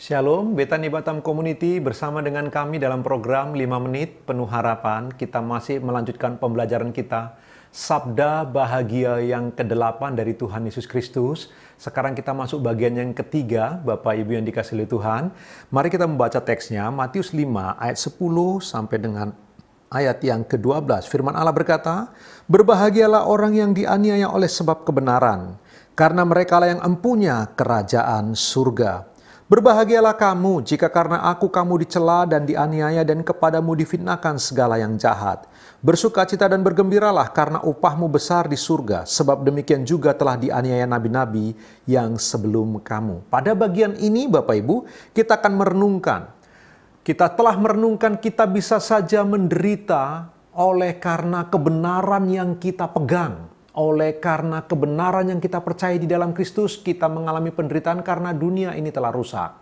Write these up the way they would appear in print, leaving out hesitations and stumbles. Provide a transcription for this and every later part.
Shalom, Betani Batam Community bersama dengan kami dalam program 5 menit penuh harapan. Kita masih melanjutkan pembelajaran kita Sabda Bahagia yang ke-8 dari Tuhan Yesus Kristus. Sekarang kita masuk bagian yang ketiga, Bapak Ibu yang dikasihi oleh Tuhan. Mari kita membaca teksnya, Matius 5 ayat 10 sampai dengan ayat yang ke-12. Firman Allah berkata, "Berbahagialah orang yang dianiaya oleh sebab kebenaran, karena merekalah yang empunya kerajaan surga. Berbahagialah kamu jika karena aku kamu dicela dan dianiaya dan kepadamu difitnahkan segala yang jahat. Bersukacita dan bergembiralah karena upahmu besar di surga, sebab demikian juga telah dianiaya nabi-nabi yang sebelum kamu." Pada bagian ini Bapak Ibu, kita akan merenungkan. Kita telah merenungkan kita bisa saja menderita oleh karena kebenaran yang kita pegang. Oleh karena kebenaran yang kita percaya di dalam Kristus, kita mengalami penderitaan karena dunia ini telah rusak.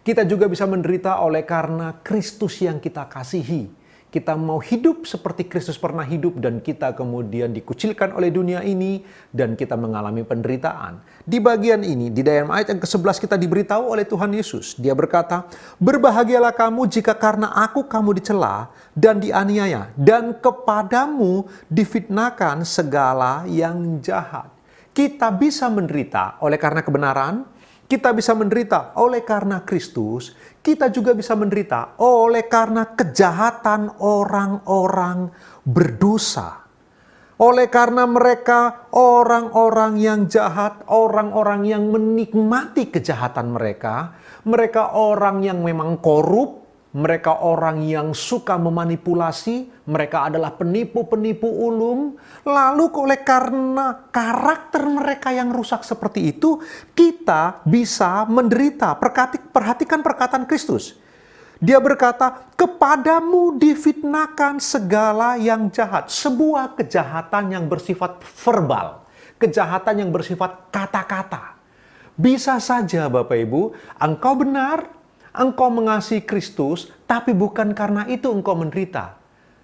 Kita juga bisa menderita oleh karena Kristus yang kita kasihi. Kita mau hidup seperti Kristus pernah hidup dan kita kemudian dikucilkan oleh dunia ini dan kita mengalami penderitaan. Di bagian ini, di dalam ayat yang ke-11 kita diberitahu oleh Tuhan Yesus. Dia berkata, "Berbahagialah kamu jika karena aku kamu dicela dan dianiaya dan kepadamu difitnahkan segala yang jahat." Kita bisa menderita oleh karena kebenaran. Kita bisa menderita oleh karena Kristus, kita juga bisa menderita oleh karena kejahatan orang-orang berdosa. Oleh karena mereka orang-orang yang jahat, orang-orang yang menikmati kejahatan mereka, mereka orang yang memang korup, mereka orang yang suka memanipulasi, mereka adalah penipu-penipu ulung. Lalu oleh karena karakter mereka yang rusak seperti itu, kita bisa menderita. Perhatikan perkataan Kristus. Dia berkata, "Kepadamu difitnahkan segala yang jahat." Sebuah kejahatan yang bersifat verbal. Kejahatan yang bersifat kata-kata. Bisa saja Bapak Ibu, engkau benar, engkau mengasihi Kristus, tapi bukan karena itu engkau menderita.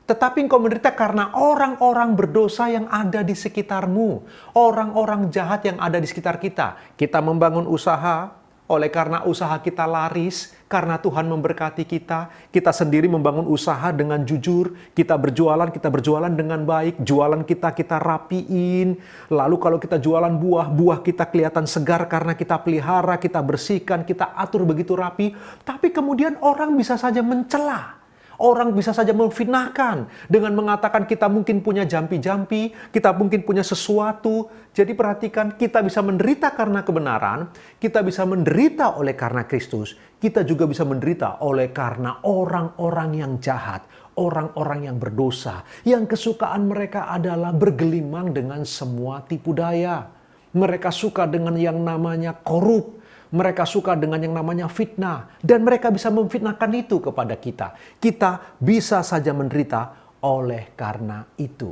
Tetapi engkau menderita karena orang-orang berdosa yang ada di sekitarmu. Orang-orang jahat yang ada di sekitar kita. Kita membangun usaha, oleh karena usaha kita laris, karena Tuhan memberkati kita. Kita sendiri membangun usaha dengan jujur. Kita berjualan dengan baik. Jualan kita rapiin. Lalu kalau kita jualan buah kita kelihatan segar karena kita pelihara, kita bersihkan, kita atur begitu rapi. Tapi kemudian orang bisa saja mencela. Orang bisa saja memfitnahkan dengan mengatakan kita mungkin punya jampi-jampi, kita mungkin punya sesuatu. Jadi perhatikan, kita bisa menderita karena kebenaran, kita bisa menderita oleh karena Kristus, kita juga bisa menderita oleh karena orang-orang yang jahat, orang-orang yang berdosa, yang kesukaan mereka adalah bergelimang dengan semua tipu daya. Mereka suka dengan yang namanya korup. Mereka suka dengan yang namanya fitnah. Dan mereka bisa memfitnahkan itu kepada kita. Kita bisa saja menderita oleh karena itu.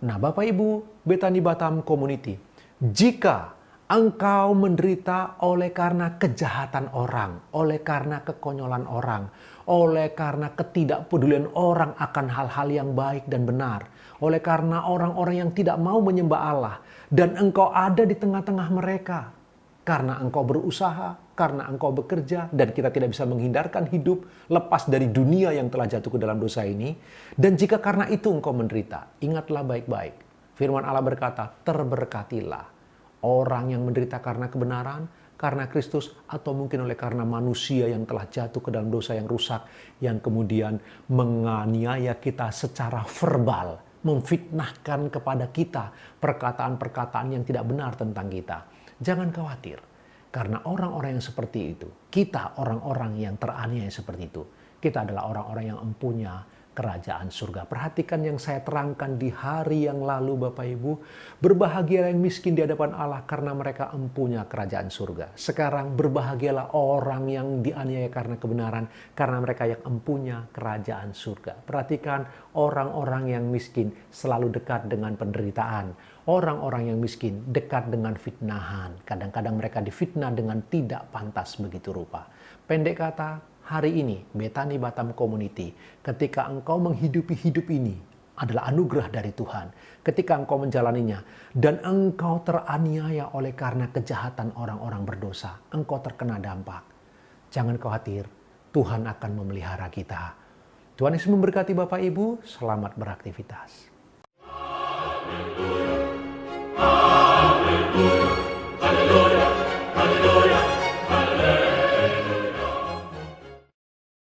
Nah Bapak Ibu, Betani Batam Community, jika engkau menderita oleh karena kejahatan orang, oleh karena kekonyolan orang, oleh karena ketidakpedulian orang akan hal-hal yang baik dan benar, oleh karena orang-orang yang tidak mau menyembah Allah, dan engkau ada di tengah-tengah mereka, karena engkau berusaha, karena engkau bekerja, dan kita tidak bisa menghindarkan hidup lepas dari dunia yang telah jatuh ke dalam dosa ini. Dan jika karena itu engkau menderita, ingatlah baik-baik. Firman Allah berkata, terberkatilah orang yang menderita karena kebenaran, karena Kristus, atau mungkin oleh karena manusia yang telah jatuh ke dalam dosa yang rusak, yang kemudian menganiaya kita secara verbal, memfitnahkan kepada kita perkataan-perkataan yang tidak benar tentang kita. Jangan khawatir, karena orang-orang yang seperti itu, kita orang-orang yang teraniaya seperti itu, kita adalah orang-orang yang empunya kerajaan surga. Perhatikan yang saya terangkan di hari yang lalu Bapak Ibu. Berbahagialah yang miskin di hadapan Allah karena mereka empunya kerajaan surga. Sekarang berbahagialah orang yang dianiaya karena kebenaran, karena mereka yang empunya kerajaan surga. Perhatikan, orang-orang yang miskin selalu dekat dengan penderitaan. Orang-orang yang miskin dekat dengan fitnahan. Kadang-kadang mereka difitnah dengan tidak pantas begitu rupa. Pendek kata, hari ini Betani Batam Community, ketika engkau menghidupi hidup ini adalah anugerah dari Tuhan. Ketika engkau menjalaninya dan engkau teraniaya oleh karena kejahatan orang-orang berdosa, engkau terkena dampak. Jangan khawatir, Tuhan akan memelihara kita. Tuhan Yesus memberkati Bapak Ibu, selamat beraktivitas.